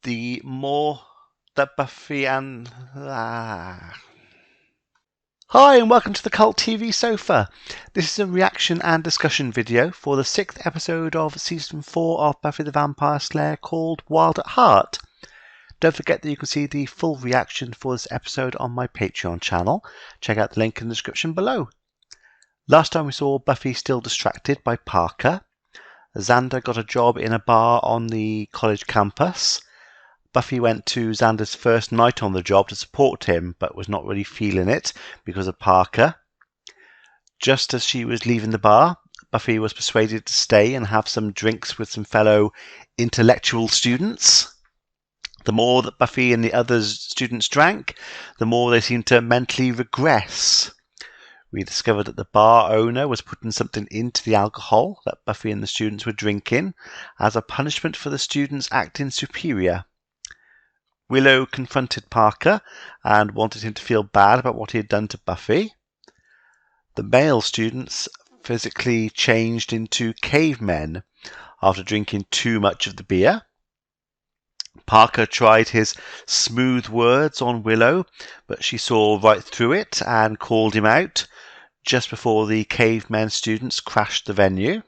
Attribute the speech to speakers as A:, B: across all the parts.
A: the more that Buffy and... Hi and welcome to the Cult TV Sofa. This is a reaction and discussion video for the 6th episode of Season 4 of Buffy the Vampire Slayer called Wild at Heart. Don't forget that you can see the full reaction for this episode on my Patreon channel. Check out the link in the description below. Last time we saw Buffy still distracted by Parker. Xander got a job in a bar on the college campus. Buffy went to Xander's first night on the job to support him, but was not really feeling it because of Parker. Just as she was leaving the bar, Buffy was persuaded to stay and have some drinks with some fellow intellectual students. The more that Buffy and the other students drank, the more they seemed to mentally regress. We discovered that the bar owner was putting something into the alcohol that Buffy and the students were drinking as a punishment for the students acting superior. Willow confronted Parker and wanted him to feel bad about what he had done to Buffy. The male students physically changed into cavemen after drinking too much of the beer. Parker tried his smooth words on Willow, but she saw right through it and called him out just before the cavemen students crashed the venue.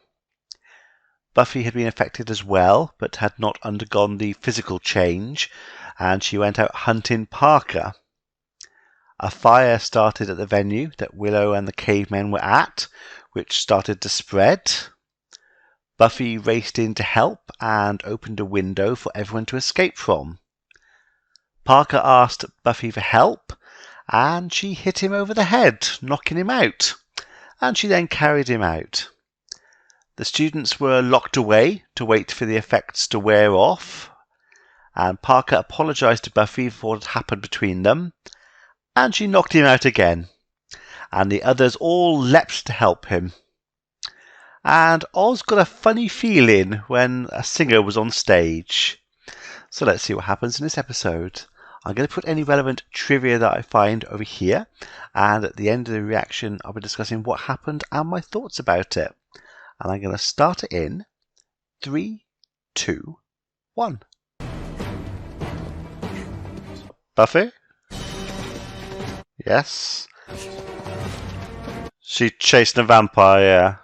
A: Buffy had been affected as well, but had not undergone the physical change, and she went out hunting Parker. A fire started at the venue that Willow and the cavemen were at, which started to spread. Buffy raced in to help and opened a window for everyone to escape from. Parker asked Buffy for help, and she hit him over the head, knocking him out, and she then carried him out. The students were locked away to wait for the effects to wear off, and Parker apologised to Buffy for what had happened between them, and she knocked him out again, and the others all leapt to help him. And Oz got a funny feeling when a singer was on stage. So let's see what happens in this episode. I'm going to put any relevant trivia that I find over here, and at the end of the reaction I'll be discussing what happened and my thoughts about it. And I'm going to start it in 3, 2, 1. Buffy? Yes? She chasing a vampire, yeah.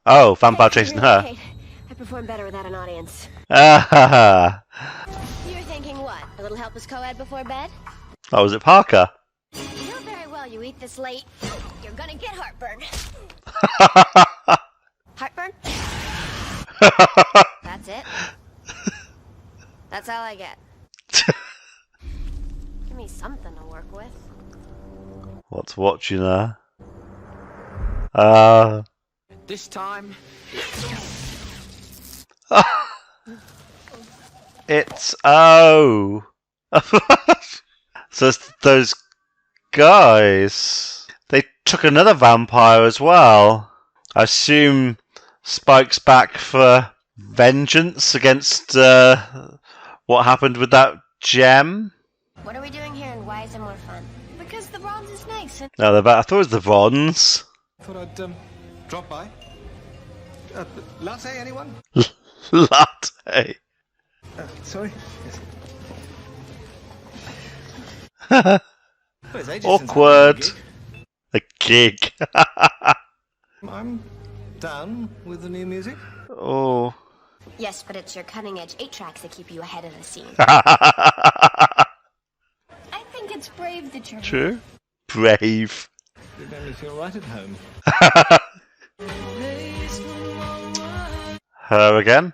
A: Oh, vampire chasing her.
B: I perform better without an audience.
A: Ah,
B: You're thinking what? A little help with co-ed before bed?
A: oh, was it Parker?
B: You know very well you eat this late. You're gonna get heartburn. Heartburn? That's it? That's all I get. Give me something to work with.
A: What's watching her?
C: This time,
A: It's oh. So it's those guys. They took another vampire as well. I assume Spike's back for vengeance against what happened with that gem.
B: What are we doing here and why is it more fun? Because the bronze is nice and
A: No, they're back. I thought it was the bronze.
C: thought I'd drop by. Latte, anyone?
A: Latte.
C: Sorry. Well, it's ages since I've
A: Awkward.
C: done
A: A gig.
C: a gig. I'm down with the new music.
A: Oh.
B: yes, but it's your cutting-edge 8-tracks that keep you ahead of the scene.
A: True.
B: I think it's brave that you're
A: Brave.
C: It made me feel right at home.
A: Her again.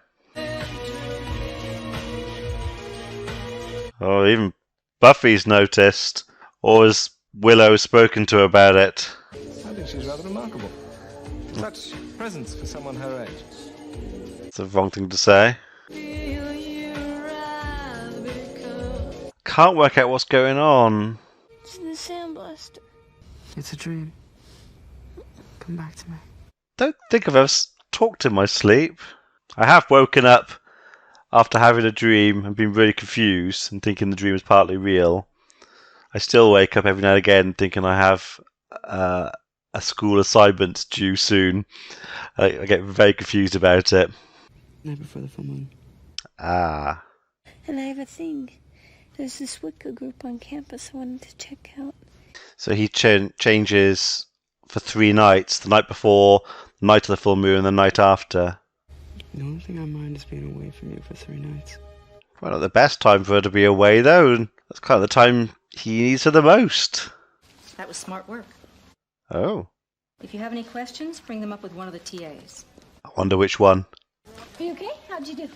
A: Oh, even Buffy's noticed. Or has Willow spoken to her about it?
C: I think she's rather remarkable. Such presence for someone her age.
A: It's the wrong thing to say. Can't work out what's going on.
B: It's the sandblaster.
D: It's a dream. Come back to me.
A: Don't think I've ever talked in my sleep. I have woken up after having a dream and been really confused and thinking the dream is partly real. I still wake up every now and again thinking I have a school assignment due soon. I get very confused about it.
D: Night before the full moon.
A: Ah.
E: And I have a thing. There's this Wicca group on campus I wanted to check out.
A: So he changes for 3 nights. The night before, the night of the full moon, and the night after.
D: The only thing I mind is being away from you for 3 nights.
A: Well, not the best time for her to be away, though. And that's kind of the time he needs her the most.
F: That was smart work.
A: Oh.
F: If you have any questions, bring them up with one of the TAs.
A: I wonder which one.
B: Are you okay? How'd you do?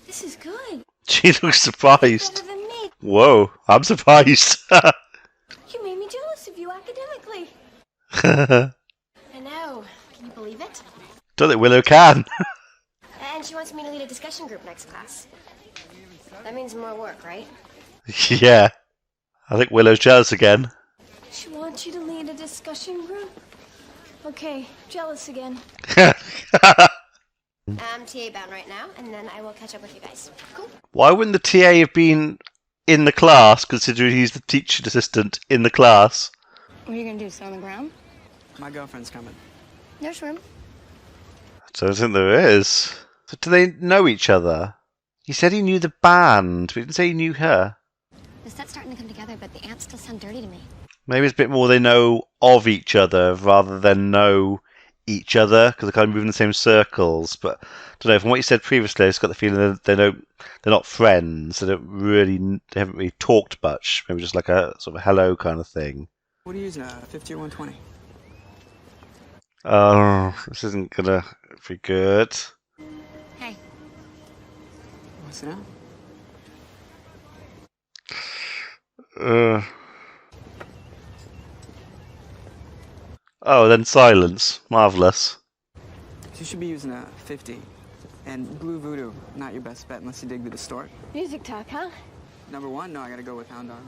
B: This is good.
A: She looks surprised.
B: Better than me.
A: Whoa, I'm surprised.
B: You made me jealous of you academically. I know. Can you believe it?
A: Don't think Willow can.
B: And she wants me to lead a discussion group next class. That means more work, right?
A: Yeah. I think Willow's jealous again.
E: She wants you to lead a discussion group? Okay, jealous again.
B: I'm TA bound right now, and then I will catch up with you guys. Cool.
A: Why wouldn't the TA have been in the class, considering he's the teaching assistant in the class?
E: What are you gonna do, sit on the ground?
D: My girlfriend's coming.
B: There's room.
A: I don't think there is. So do they know each other? He said he knew the band, but he didn't say he knew her.
B: The set's starting to come together, but the ants still sound dirty to me.
A: Maybe it's a bit more they know of each other rather than know each other, because they're kind of moving in the same circles. But I don't know, from what you said previously, I just got the feeling that they're not friends. They haven't really talked much. Maybe just like a sort of hello kind of thing.
D: What are you using, 50 or 120?
A: Oh, this isn't gonna be good.
B: Hey.
D: What's it
A: Uh. Oh, then silence. Marvellous.
D: You should be using a 50. And Blue Voodoo, not your best bet unless you dig the distort.
E: Music talk, huh?
D: Number 1, no, I gotta go with Hound Dog.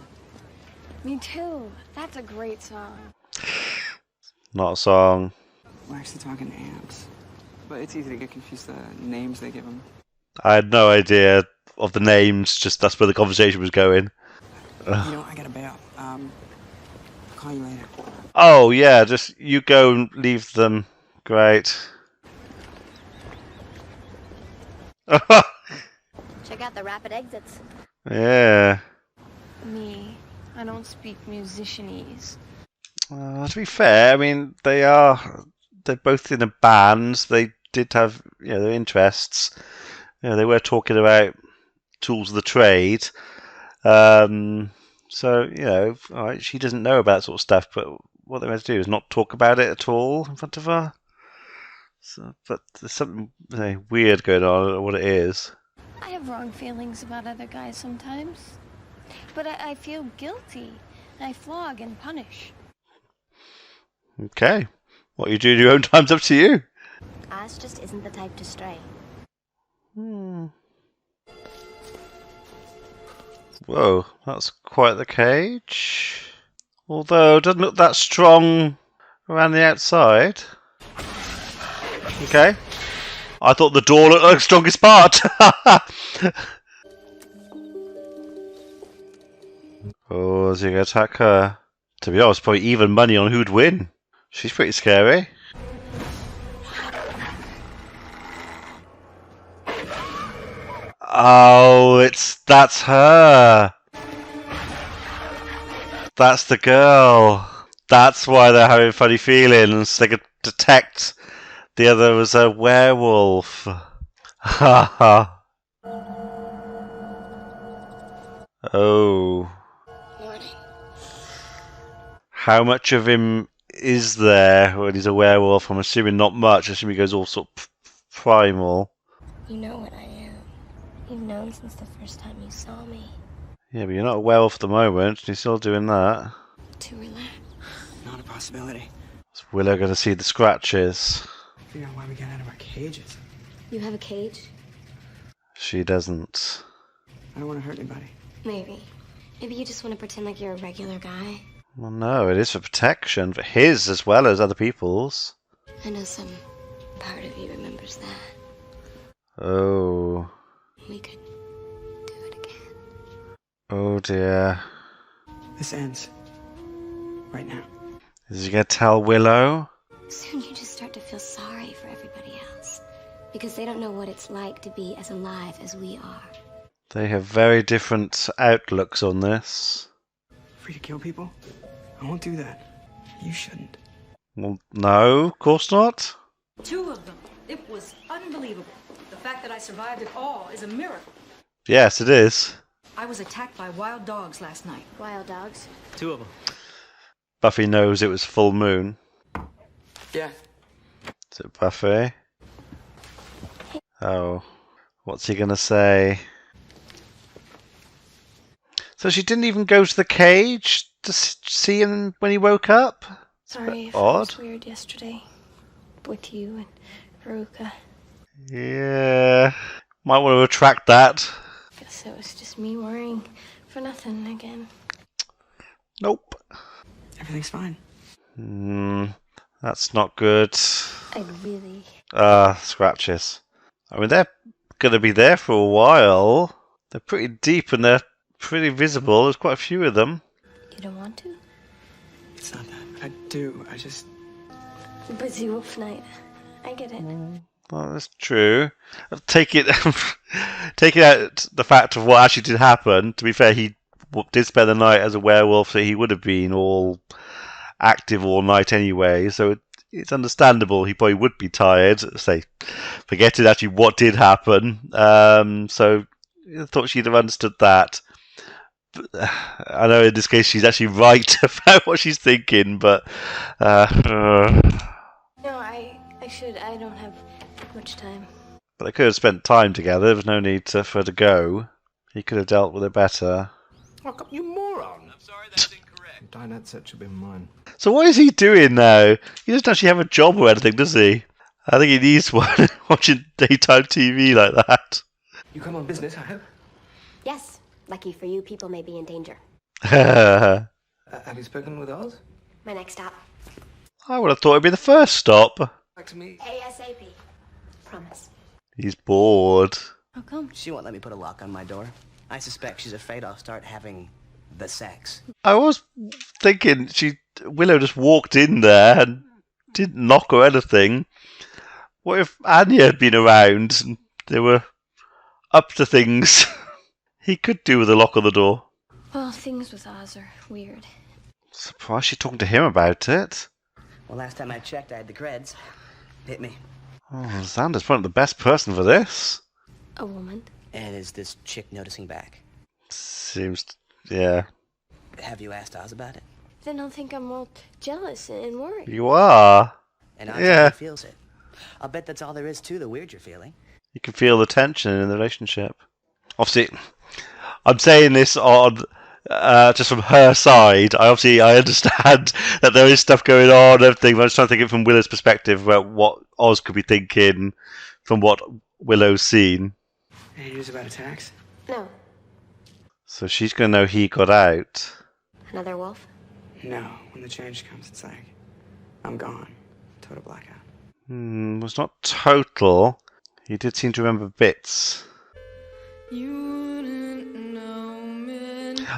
E: Me too. That's a great song.
A: Not a song.
D: We're actually talking amps. But it's easy to get confused the names they give them.
A: I had no idea of the names, just that's where the conversation was going.
D: You know, I gotta bail. I'll call you later.
A: Oh, yeah, just you go and leave them. Great.
B: Check out the rapid exits.
A: Yeah.
E: Me, I don't speak musicianese.
A: To be fair, I mean, they're both in a band. They did have, their interests. They were talking about tools of the trade. So, all right, she doesn't know about that sort of stuff, but what they're meant to do is not talk about it at all in front of her. So, but there's something weird going on. I don't know what it is.
E: I have wrong feelings about other guys sometimes. But I feel guilty. I flog and punish.
A: Okay. What you do in your own time's up to you.
B: Oz just isn't the type to stray.
A: Whoa, that's quite the cage. Although, it doesn't look that strong around the outside. Okay. I thought the door looked like the strongest part. Oh, is he going to attack her? To be honest, probably even money on who'd win. She's pretty scary. Oh, that's her. That's the girl. That's why they're having funny feelings. They could detect the other was a werewolf. Ha ha. Oh.
B: Morning.
A: How much of him is there when he's a werewolf? I'm assuming not much. I assume he goes all sort of primal.
B: You know what I am. You've known since the first time you saw me.
A: Yeah, but you're not a werewolf at the moment. You're still doing that.
B: Too relaxed.
D: Not a possibility.
A: Is Willow going to see the scratches?
D: Figure out why we got out of our cages.
B: You have a cage?
A: She doesn't.
D: I don't want to hurt anybody.
B: Maybe. Maybe you just want to pretend like you're a regular guy.
A: Well, no, it is for protection, for his as well as other people's.
B: I know some part of you remembers that.
A: Oh.
B: We could do it again.
A: Oh dear.
D: This ends. Right now.
A: Is he going to tell Willow?
B: Soon you just start to feel sorry for everybody else. because they don't know what it's like to be as alive as we are.
A: They have very different outlooks on this.
D: Free to kill people? I won't do that. You shouldn't.
A: Well, no, of course not.
F: 2 of them. It was unbelievable. The fact that I survived it all is a miracle.
A: Yes, it is.
F: I was attacked by wild dogs last night.
B: Wild dogs?
D: 2 of them.
A: Buffy knows it was full moon.
D: Yeah.
A: Is it Buffy? Oh, what's he gonna say? So she didn't even go to the cage to see him when he woke up?
E: Sorry if
A: odd.
E: it was weird yesterday. With you and Veruca.
A: Yeah, might want to retract that.
E: Guess it was just me worrying for nothing again.
A: Nope.
D: Everything's fine.
A: That's not good.
E: I really...
A: Scratches. I mean, they're gonna be there for a while. They're pretty deep and they're pretty visible. There's quite a few of them.
E: You don't want to?
D: It's not that. I do. I just...
E: Busy wolf night. I get it.
A: Well, that's true. Take it out the fact of what actually did happen. To be fair, he did spend the night as a werewolf, so he would have been all active all night anyway. So it's understandable he probably would be tired. Say, forgetting actually what did happen. So I thought she'd have understood that. But, I know in this case she's actually right about what she's thinking, but
E: No, I should. I don't have much time.
A: But they could have spent time together. There was no need for her to go. He could have dealt with it better.
C: Oh, you moron! I'm sorry, that's incorrect. Dinette set should be mine.
A: So what is he doing now? He doesn't actually have a job or anything, does he? I think he needs one, watching daytime TV like that.
D: You come on business, I hope?
B: Yes. Lucky for you, people may be in danger.
C: Have you spoken with Oz?
B: My next stop.
A: I would have thought it'd be the first stop.
C: Back to me.
B: ASAP. Promise.
A: He's bored.
E: How come?
G: She won't let me put a lock on my door. I suspect she's afraid I'll start having the sex.
A: I was thinking Willow just walked in there and didn't knock or anything. What if Anya had been around and they were up to things he could do with a lock on the door?
E: Well, things with Oz are weird.
A: Surprised she's talking to him about it.
G: Well, last time I checked, I had the creds. Hit me.
A: Oh, Xander's probably the best person for this.
E: A woman.
G: And is this chick noticing back?
A: Seems, yeah.
G: Have you asked Oz about it?
E: Then I'll think I'm all jealous and worried.
A: You are.
G: And Oz
A: Yeah.
G: feels it. I'll bet that's all there is to the weird you're feeling.
A: You can feel the tension in the relationship. Obviously, I'm saying this on just from her side. I understand that there is stuff going on and everything, but I'm just trying to think it from Willow's perspective about what Oz could be thinking from what Willow's seen.
D: Any news about attacks?
B: No.
A: So she's going to know he got out.
B: Another wolf?
D: No. When the change comes, it's like, I'm gone. Total blackout.
A: Was not total. He did seem to remember bits.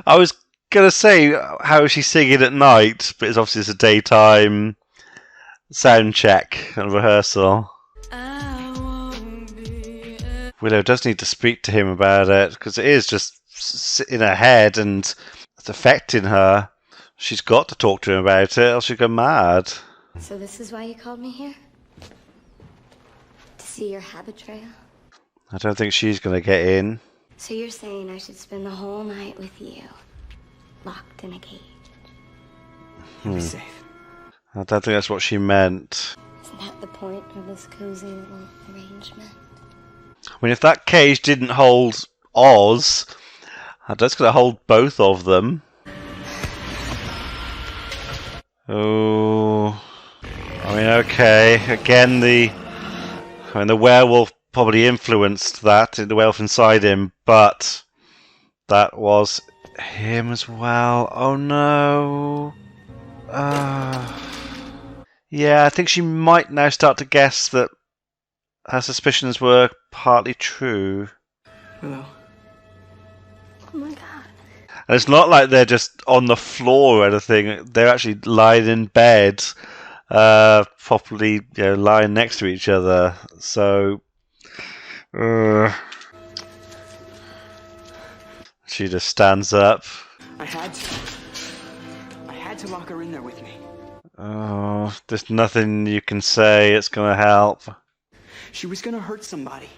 A: I was going to say, how is she singing at night? But it's obviously a daytime sound check and rehearsal. Willow does need to speak to him about it, because it is just in her head and it's affecting her. She's got to talk to him about it, else she'll go mad.
B: So this is why you called me here? To see your habit trail?
A: I don't think she's going to get in.
B: So you're saying I should spend the whole night with you, locked in a cage?
D: You'll be safe.
A: I don't think that's what she meant.
B: Isn't that the point of this cozy little arrangement?
A: I mean, if that cage didn't hold Oz, that's going to hold both of them. Oh, I mean, okay. Again, the werewolf probably influenced that, the werewolf inside him, but that was him as well. Oh no. Yeah, I think she might now start to guess that her suspicions were partly true.
D: Willow.
E: Oh my god.
A: And it's not like they're just on the floor or anything. They're actually lying in bed, properly, lying next to each other. So She just stands up.
D: I had to lock her in there with me.
A: Oh, there's nothing you can say. It's gonna help.
D: She was gonna hurt somebody.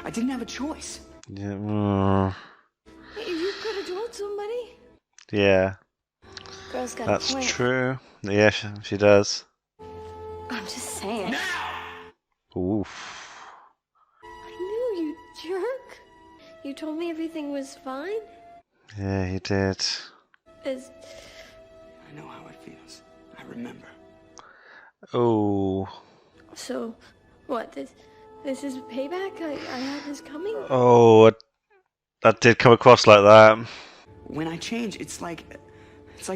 D: I didn't have a choice.
A: Yeah.
E: You could have told somebody.
A: Yeah.
E: Girl's got
A: That's
E: a point.
A: true. Yeah, she does.
E: I'm just saying.
A: Oof.
E: I knew, you jerk. You told me everything was fine.
A: Yeah, he did.
D: I know how it feels. I remember.
A: Oh.
E: So, what? This is payback? I had this coming?
A: Oh, that did come across like that.
D: When I change, it's like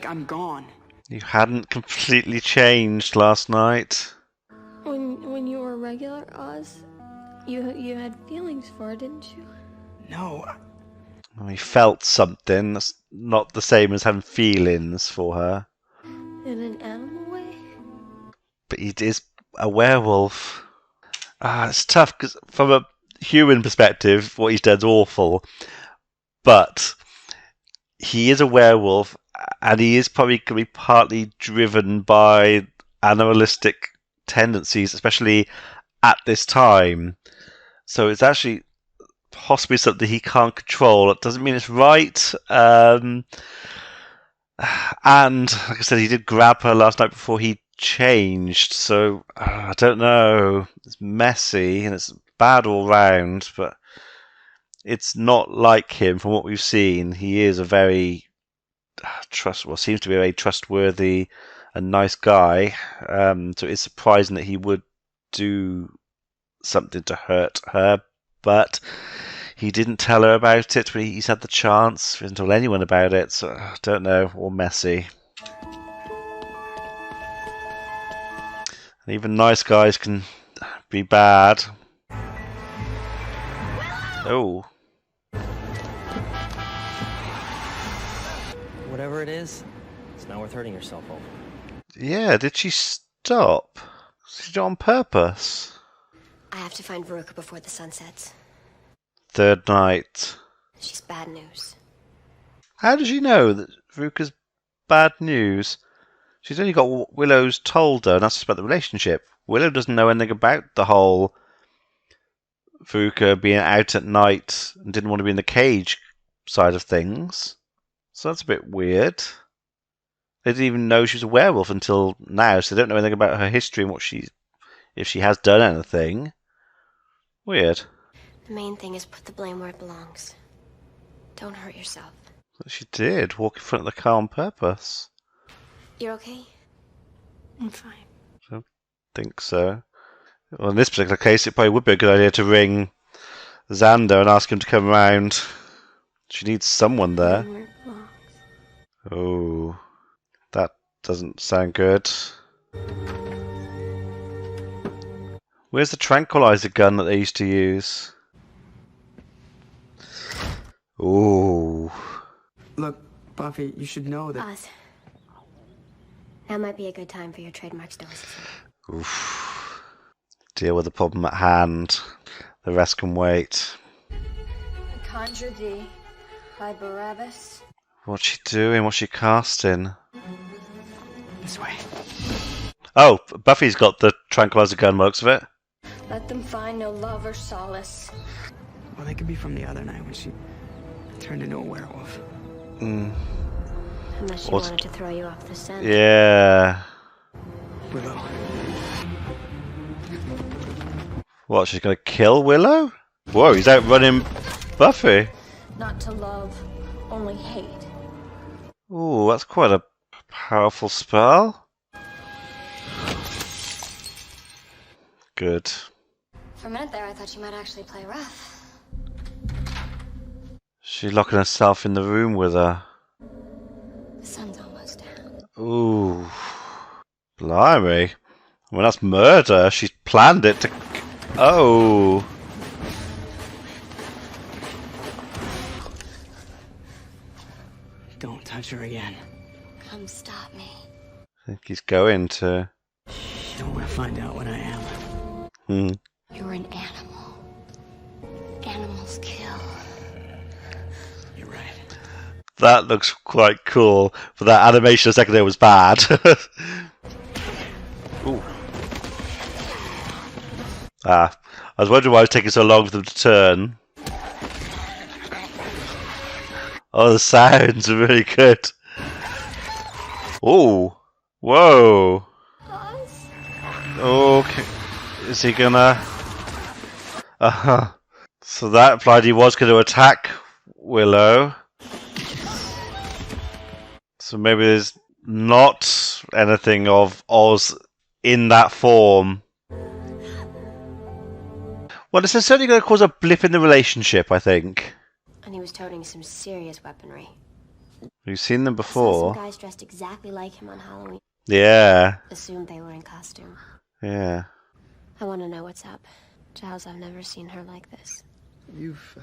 D: I'm gone.
A: You hadn't completely changed last night.
E: When you were regular Oz, you had feelings for her, didn't you?
D: No.
A: He felt something. That's not the same as having feelings for her.
E: In an animal way?
A: But he is a werewolf. It's tough because from a human perspective, what he's done is awful. But he is a werewolf, and he is probably going to be partly driven by animalistic tendencies, especially at this time. So it's actually possibly something he can't control. It doesn't mean it's right. And like I said, he did grab her last night before he changed. So I don't know. It's messy and it's bad all round, but it's not like him from what we've seen. He is a very seems to be a very trustworthy and nice guy. So it's surprising that he would do something to hurt her, but he didn't tell her about it when he's had the chance. He didn't tell anyone about it, so I don't know, all messy. And even nice guys can be bad. Oh.
G: Whatever it is, it's not worth hurting yourself over.
A: Yeah, did she stop? She did it on purpose.
B: I have to find Veruca before the sun sets.
A: Third night.
B: She's bad news.
A: How does she know that Veruca's bad news? She's only got what Willow's told her, and that's just about the relationship. Willow doesn't know anything about the whole Veruca being out at night and didn't want to be in the cage side of things. So that's a bit weird. They didn't even know she was a werewolf until now, so they don't know anything about her history and if she has done anything. Weird.
B: The main thing is put the blame where it belongs. Don't hurt yourself.
A: But she did, walk in front of the car on purpose.
B: You're okay?
E: I'm fine.
A: I don't think so. Well, in this particular case, it probably would be a good idea to ring Xander and ask him to come round. She needs someone there.
E: Where it belongs.
A: Oh, that doesn't sound good. Where's the tranquilizer gun that they used to use? Ooh.
D: Look, Buffy, you should know that.
B: Oz. Now might be a good time for your trademark stoicism.
A: Oof. Deal with the problem at hand. The rest can wait.
E: Conjure thee by Barabbas.
A: What's she doing? What's she casting?
D: This way.
A: Oh, Buffy's got the tranquilizer gun, looks of it.
E: Let them find no love or solace.
D: Well, they could be from the other night when she turned into a werewolf.
B: Unless she wanted to throw you off the scent.
A: Yeah.
D: Willow.
A: What, she's gonna kill Willow? Whoa, he's outrunning Buffy.
E: Not to love, only hate.
A: Ooh, that's quite a powerful spell. Good.
B: For a minute there, I thought you might actually play rough.
A: She's locking herself in the room with her.
B: The sun's almost down.
A: Ooh. Blimey. Well, that's murder. She's planned it to... Oh.
D: Don't touch her again.
B: Come stop me.
A: I think he's going to...
D: You don't want to find out what I am.
A: Hmm.
B: You're an animal.
A: That looks quite cool. But that animation a second there was bad. Ooh. I was wondering why it was taking so long for them to turn. Oh, the sounds are really good. Oh, whoa. Okay, is he gonna? So that implied he was going to attack Willow. So maybe there's not anything of Oz in that form. Well, this is certainly going to cause a blip in the relationship, I think.
B: And he was toting some serious weaponry.
A: We've seen them
B: Saw
A: before.
B: some guys dressed exactly like him on Halloween.
A: Yeah.
B: Assumed they were in costume.
A: Yeah.
B: I want to know what's up. Giles, I've never seen her like this.
C: You've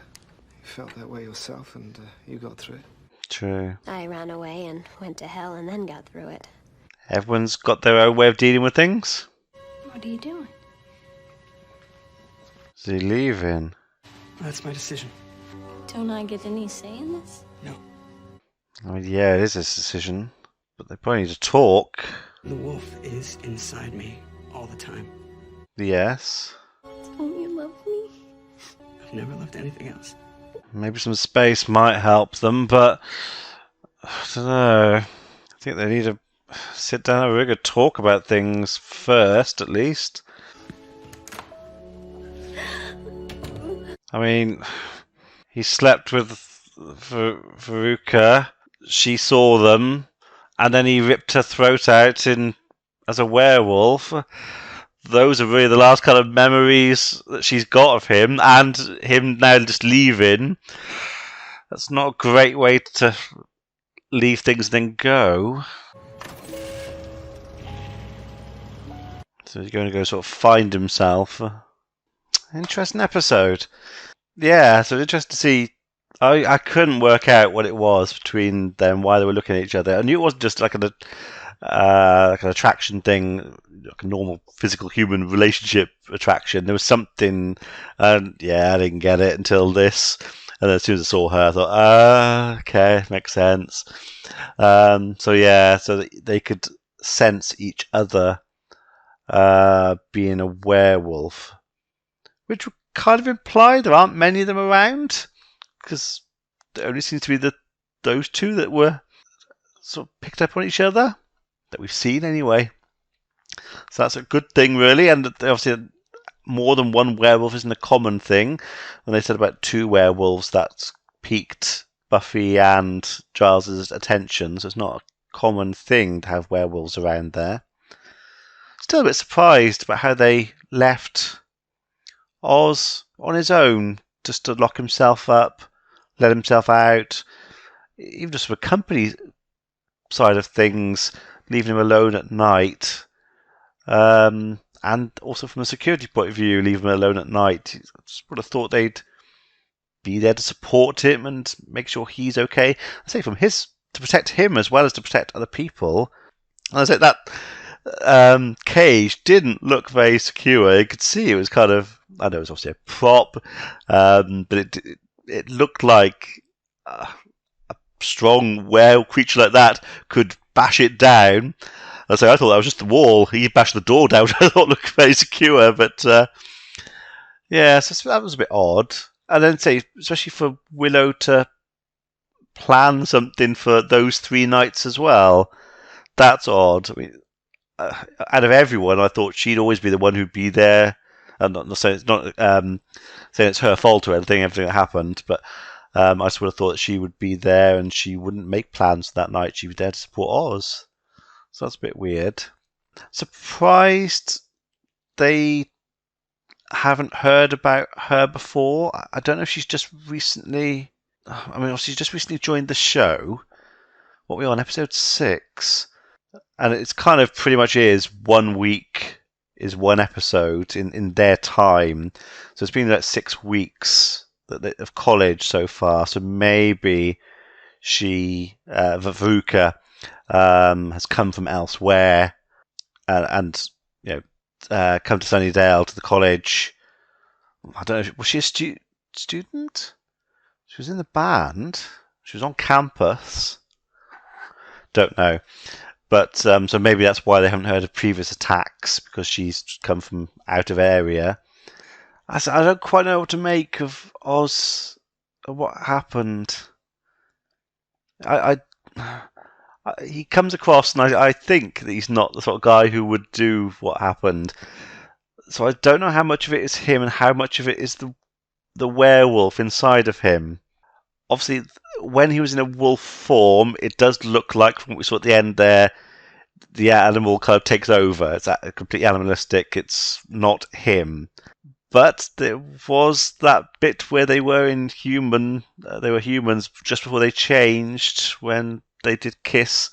C: felt that way yourself, and you got through it.
A: True.
B: I ran away and went to hell and then got through it.
A: Everyone's got their own way of dealing with things.
E: What are you doing?
A: Is he leaving?
D: That's my decision.
E: Don't I get any say in this?
D: No.
A: I mean, yeah, it is his decision. But they probably need to talk.
D: The wolf is inside me all the time.
A: Yes.
E: Don't you love me?
D: I've never loved anything else.
A: Maybe some space might help them, but I don't know. I think they need to sit down and have a really good talk about things first, at least. I mean, he slept with Veruca. She saw them, and then he ripped her throat out as a werewolf. Those are really the last kind of memories that she's got of him, and him now just leaving. That's not a great way to leave things and then go. So he's going to go sort of find himself. Interesting episode. Yeah, so interesting to see. I couldn't work out what it was between them, why they were looking at each other. I knew it wasn't just like an attraction thing, like a normal physical human relationship attraction. There was something, and yeah, I didn't get it until this. And then as soon as I saw her, I thought, okay, makes sense. So yeah, so they could sense each other being a werewolf, which would kind of imply there aren't many of them around, because there only seems to be those two that were sort of picked up on each other, that we've seen anyway. So that's a good thing, really. And obviously, more than one werewolf isn't a common thing. When they said about 2 werewolves, that piqued Buffy and Giles' attention. So it's not a common thing to have werewolves around there. Still a bit surprised about how they left Oz on his own, just to lock himself up, let himself out. Even just from a company side of things, leaving him alone at night. And also from a security point of view, leaving him alone at night. I just would have thought they'd be there to support him and make sure he's okay. I say to protect him as well as to protect other people. And I said that cage didn't look very secure. You could see it was kind of, I know it was obviously a prop, but it looked like a strong werewolf creature like that could bash it down. I thought that was just the wall. He bashed the door down, which I thought looked very secure. But yeah, so that was a bit odd. And then especially for Willow to plan something for those 3 nights as well, that's odd. I mean, out of everyone, I thought she'd always be the one who'd be there. I'm not saying it's not saying it's her fault or anything, everything that happened, but I just would have thought that she would be there and she wouldn't make plans that night. She'd be there to support Oz. So that's a bit weird. Surprised they haven't heard about her before. I don't know if she's just recently... I mean, she's just recently joined the show. What are we on, episode 6? And it's kind of pretty much is 1 week is 1 episode in their time. So it's been like 6 weeks of college so far. So maybe Veruca, has come from elsewhere and come to Sunnydale to the college. I don't know. Was she a student? She was in the band. She was on campus. Don't know. But so maybe that's why they haven't heard of previous attacks, because she's come from out of area. I don't quite know what to make of Oz, of what happened. He comes across, and I think that he's not the sort of guy who would do what happened. So I don't know how much of it is him and how much of it is the werewolf inside of him. Obviously, when he was in a wolf form, it does look like, from what we saw at the end there, the animal kind of takes over. It's completely animalistic. It's not him. But there was that bit where they were they were humans just before they changed, when they did kiss.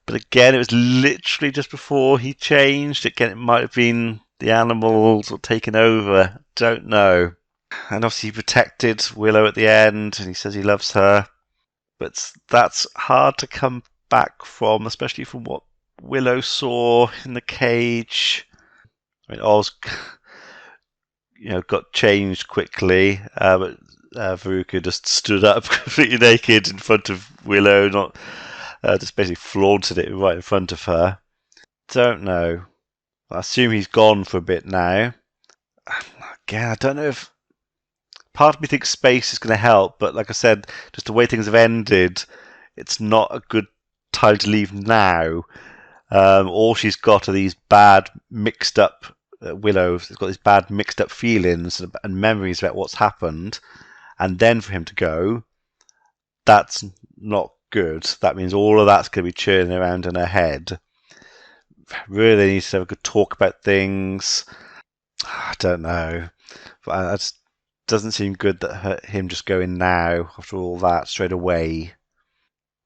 A: But again, it was literally just before he changed. Again, it might have been the animal sort of taking over. Don't know. And obviously he protected Willow at the end, and he says he loves her. But that's hard to come back from, especially from what Willow saw in the cage. I mean, Oz, got changed quickly, but Veruca just stood up completely naked in front of Willow, not just basically flaunted it right in front of her. Don't know. I assume he's gone for a bit now. Again, I don't know if... Part of me thinks space is going to help, but like I said, just the way things have ended, it's not a good time to leave now. All she's got are these bad mixed up... Willow's got these bad mixed up feelings and memories about what's happened, and then for him to go, that's not good. That means all of that's going to be churning around in her head. Really needs to have a good talk about things. I don't know. But it just doesn't seem good that him just going now after all that straight away.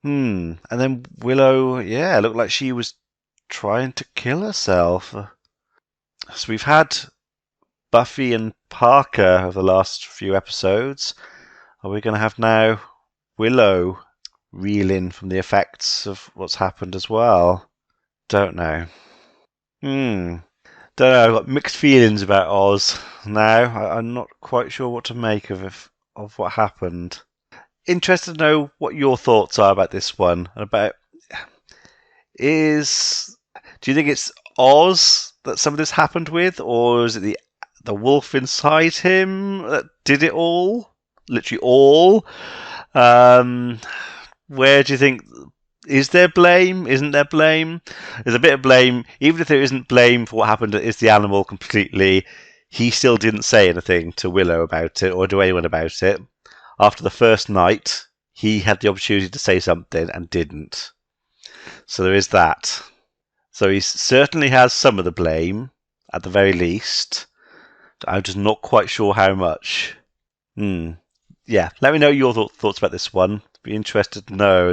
A: And then Willow, looked like she was trying to kill herself. So we've had Buffy and Parker over the last few episodes. Are we going to have now Willow reeling from the effects of what's happened as well? Don't know. Don't know. I've got mixed feelings about Oz now. I'm not quite sure what to make of what happened. Interested to know what your thoughts are about this one. Do you think it's Oz that some of this happened with, or is it the wolf inside him that did it all? Literally all? Where do you think... Is there blame? Isn't there blame? There's a bit of blame. Even if there isn't blame for what happened, it's the animal completely. He still didn't say anything to Willow about it, or to anyone about it. After the first night, he had the opportunity to say something and didn't. So there is that. So he certainly has some of the blame, at the very least. I'm just not quite sure how much. Yeah, let me know your thoughts about this one. Be interested to know.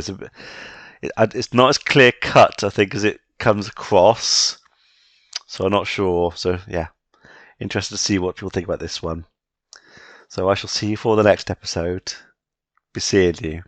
A: It's not as clear cut, I think, as it comes across. So I'm not sure. So yeah, interested to see what people think about this one. So I shall see you for the next episode. Be seeing you.